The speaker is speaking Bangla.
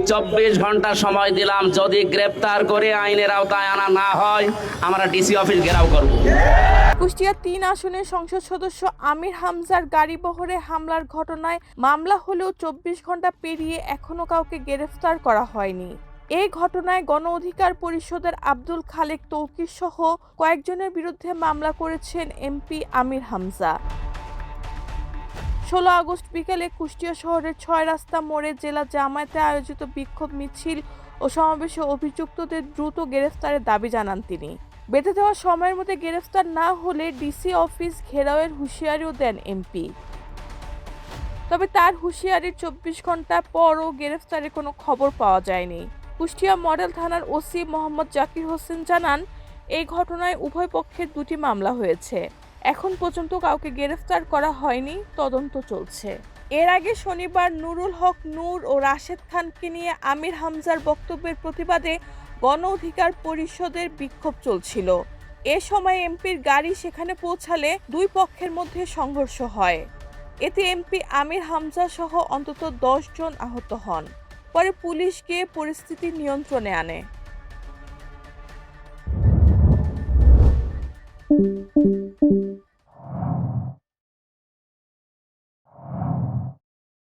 24 ঘন্টা সময় দিলাম, যদি গ্রেপ্তার করে আইনের আওতায় আনা না হয় আমরা ডিসি অফিস ঘেরাও করব। কুষ্টিয়া ৩ আসনের সংসদ সদস্য আমির হামজার গাড়িবহরে হামলার ঘটনায় মামলা হলেও 24 ঘন্টা পেরিয়ে এখনো কাউকে গ্রেফতার করা হয়নি। এই ঘটনায় গণ অধিকার পরিষদের আব্দুল খালেক তৌকির সহ কয়েকজনের বিরুদ্ধে মামলা করেছেন এমপি আমির হামজা। 16 আগস্ট বিকেলে কুষ্টিয়া শহরের 6 রাস্তা মোড়ে জেলা জামায়াতে আয়োজিত বিক্ষোভ মিছিল ও সমাবেশে অভিযুক্তদের দ্রুত গ্রেফতারের দাবি জানান তিনি। বেঁধে দেওয়া সময়ের মধ্যে গ্রেফতার না হলে ডিসি অফিস ঘেরাওয়ের হুঁশিয়ারিও দেন এমপি। তবে তার হুঁশিয়ারির 24 ঘন্টা পরও গ্রেফতারের কোনো খবর পাওয়া যায়নি। কুষ্টিয়া মডেল থানার ওসি মোহাম্মদ জাকির হোসেন জানান, এই ঘটনায় উভয় পক্ষের 2টি মামলা হয়েছে। এখন পর্যন্ত কাউকে গ্রেফতার করা হয়নি, তদন্ত চলছে। এর আগে শনিবার নুরুল হক নূর ও রাশেদ খানকে নিয়ে আমির হামজার বক্তব্যের প্রতিবাদে গণ অধিকার পরিষদের বিক্ষোভ চলছিল। এ সময় এমপির গাড়ি সেখানে পৌঁছালে দুই পক্ষের মধ্যে সংঘর্ষ হয়। এতে এমপি আমির হামজা সহ অন্তত 10 জন আহত হন। পরে পুলিশ গিয়ে পরিস্থিতি নিয়ন্ত্রণে আনে।